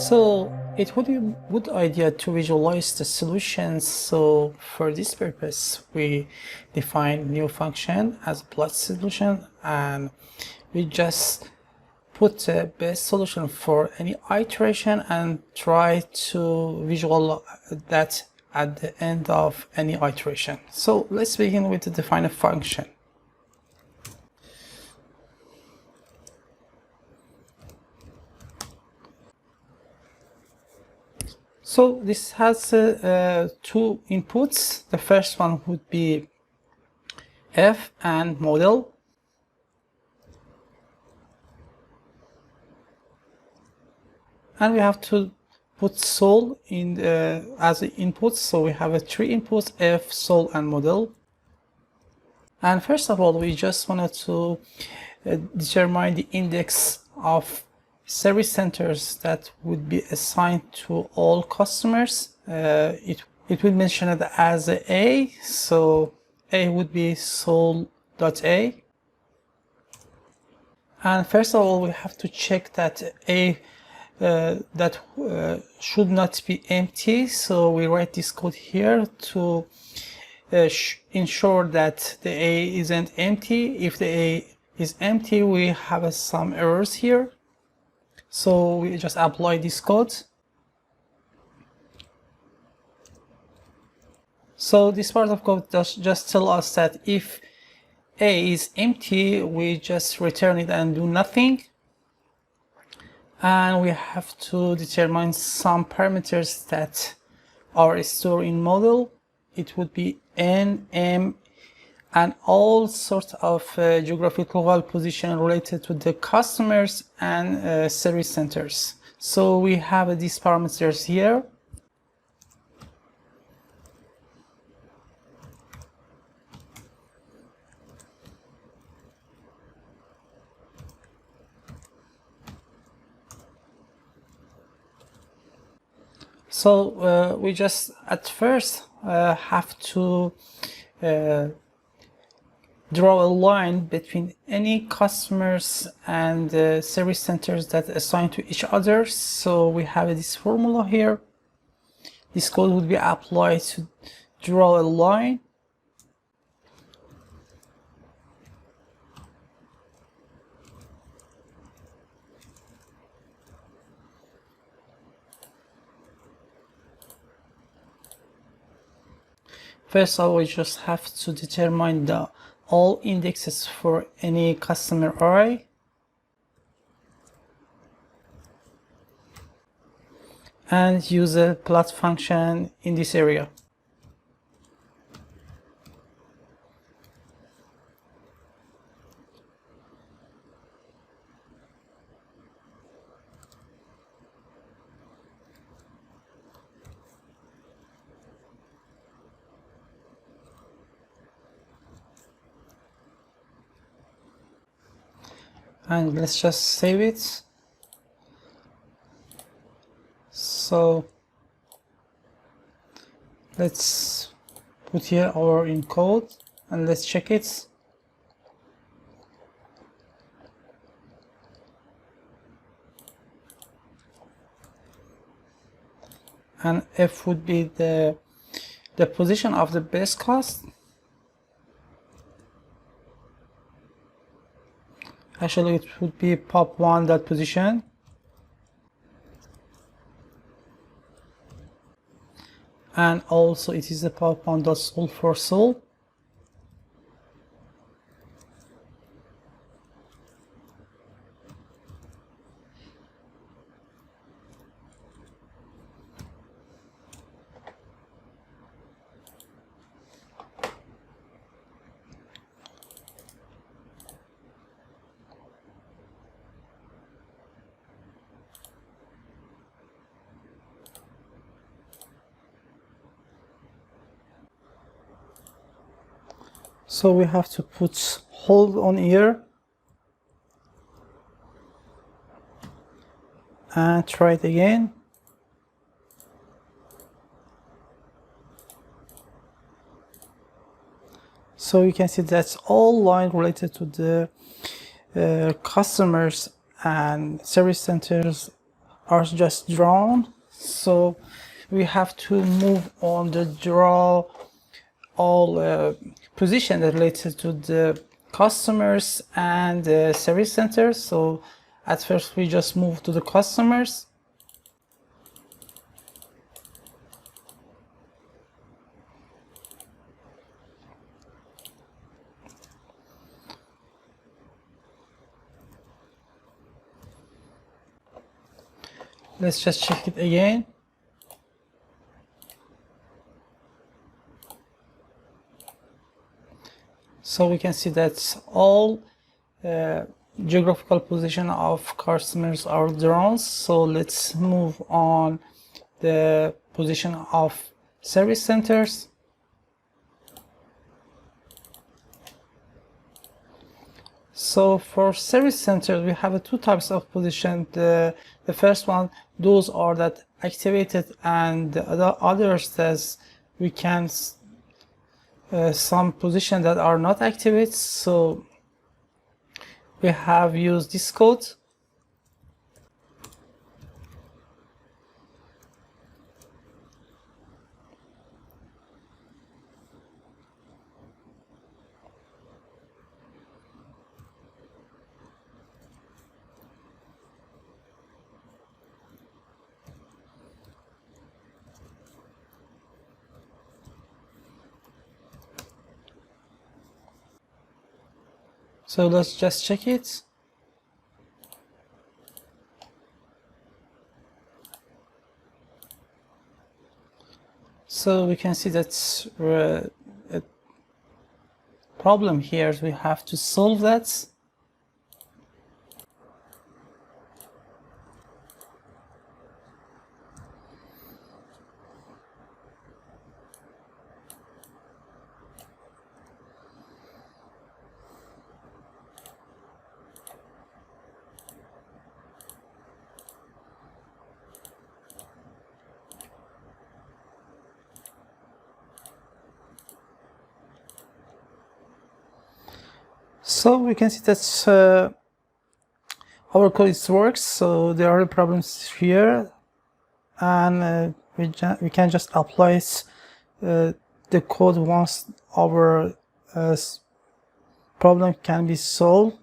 So it would be a good idea to visualize the solutions. So for this purpose, we define new function as plus solution, and we just put the best solution for any iteration and try to visualize that at the end of any iteration. So let's begin with the define a function. So this has two inputs. The first one would be f and model. And we have to put sol in as the inputs. So we have three inputs: f, sol, and model. And first of all, we just wanted to determine the index of service centers that would be assigned to all customers. It would mention it as a, so a would be sol.a. And first of all, we have to check that a should not be empty. So we write this code here to ensure that the a isn't empty. If the a is empty, we have some errors here. So we just apply this code. So this part of code does just tell us that if a is empty, we just return it and do nothing. And we have to determine some parameters that are stored in model. It would be n, m, and all sorts of geographical position related to the customers and service centers. So we have these parameters here. So we just at first have to draw a line between any customers and service centers that assign to each other. So we have this formula here. This code would be applied to draw a line. First of all, we just have to determine the all indexes for any customer array. And use a plot function in this area. And let's just save it. So let's put here our encode and let's check it. And f would be the position of the best cost. Actually, it would be pop1.position. And also it is a pop1.sol for sol. So we have to put hold on here and try it again. So you can see that's all line related to the customers and service centers are just drawn, so we have to move on the draw all position related to the customers and the service centers. So at first we just move to the customers. Let's just check it again. So we can see that all geographical position of customers are drawn. So let's move on the position of service centers. So for service centers, we have two types of position. The first one, those are that activated, and the others that we can some position that are not activated. So we have used this code. So let's just check it. So we can see that a problem here, we have to solve that. So we can see that our code works. So there are problems here, and we can just apply the code once our problem can be solved.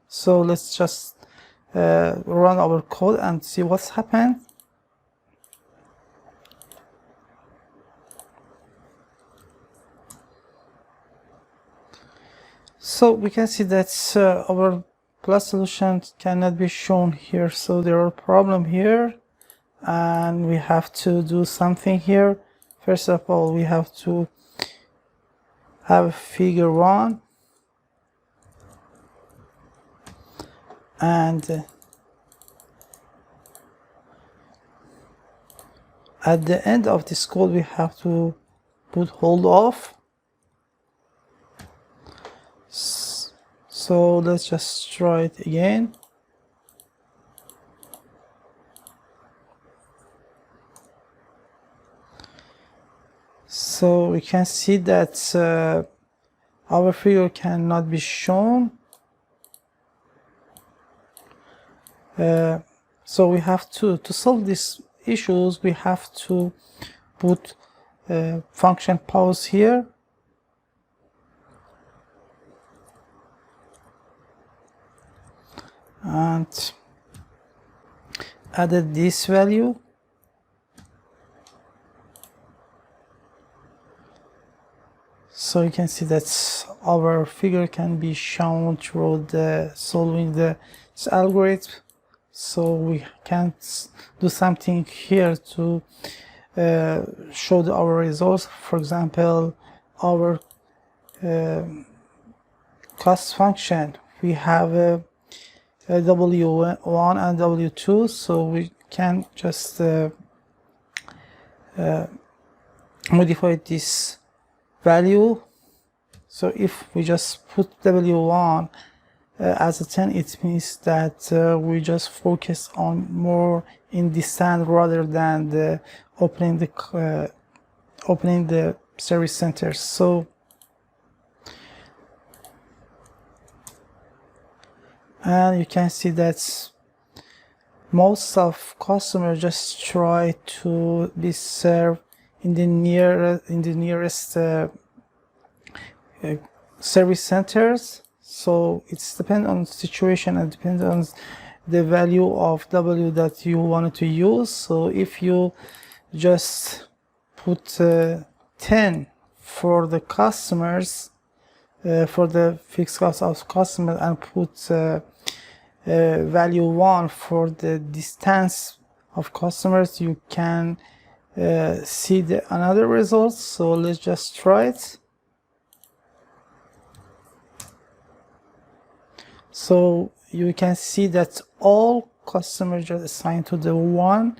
So let's just run our code and see what's happened. So we can see that our plus solution cannot be shown here. So there are a problem here, and we have to do something here. First of all, we have to have figure 1, and at the end of this code we have to put hold off. So let's just try it again. So we can see that our figure cannot be shown. So we have to solve these issues, we have to put function pause here. And added this value. So you can see that our figure can be shown through the solving this algorithm. So we can do something here to show our results. For example, our cost function, we have a W1 and W2, so we can just modify this value. So if we just put W1 as a 10, it means that we just focus on more in the stand rather than the opening the service center. So and you can see that most of customers just try to be served in the nearest service centers. So it's depends on the situation and depends on the value of W that you wanted to use. So if you just put 10 for the customers, for the fixed cost of customer, and put value 1 for the distance of customers, you can see another result. So let's just try it. So you can see that all customers are assigned to the one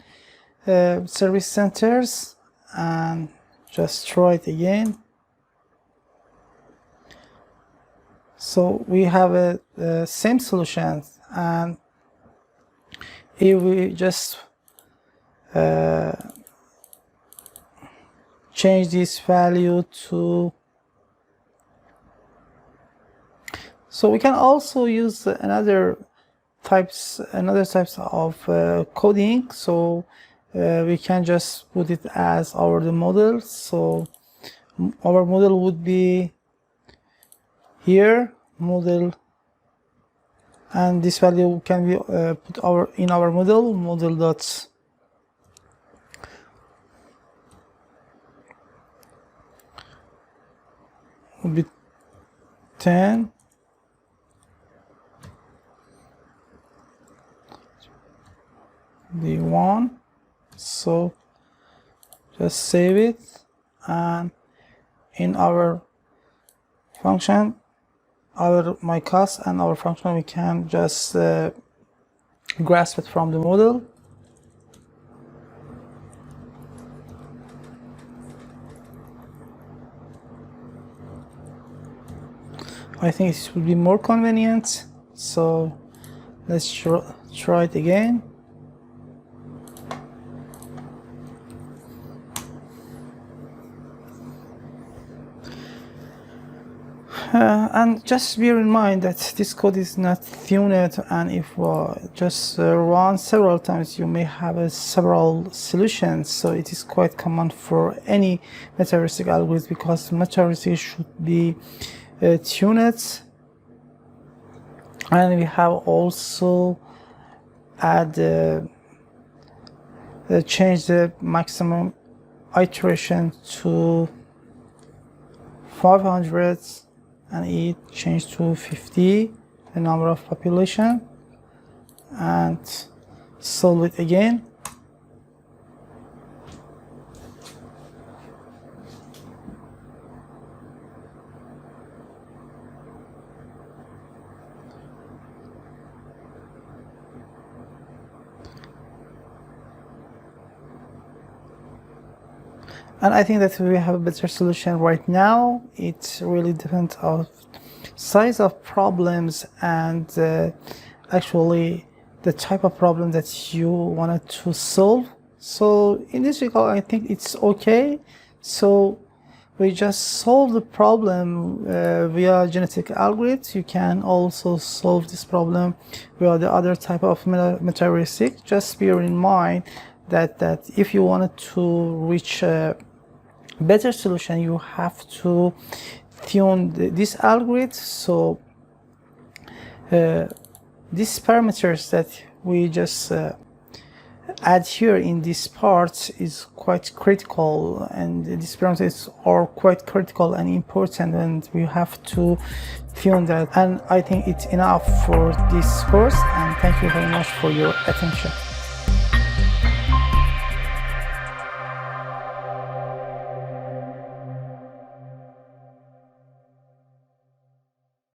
service centers, and just try it again. So we have a same solution, and if we just change this value to, so we can also use another types of coding. So we can just put it as our model. So our model would be here, model, and this value can be put in our model dot would be 10, the 1. So just save it, and in our function, my cost and our function, we can just grasp it from the model. I think this will be more convenient. So let's try it again. And just bear in mind that this code is not tuned, and if just run several times, you may have several solutions. So it is quite common for any metaheuristic algorithm, because metaheuristic should be tuned. And we have also change the maximum iteration to 500, and it changed to 50, the number of population, and solve it again. And I think that we have a better solution right now. It really depends on size of problems and actually the type of problem that you wanted to solve. So in this regard, I think it's okay. So we just solve the problem via genetic algorithms. You can also solve this problem via the other type of metaheuristic. Just bear in mind that if you wanted to reach a better solution, you have to tune this algorithm. So these parameters that we just add here in this part is quite critical, and these parameters are quite critical and important, and we have to tune that. And I think it's enough for this course, and thank you very much for your attention.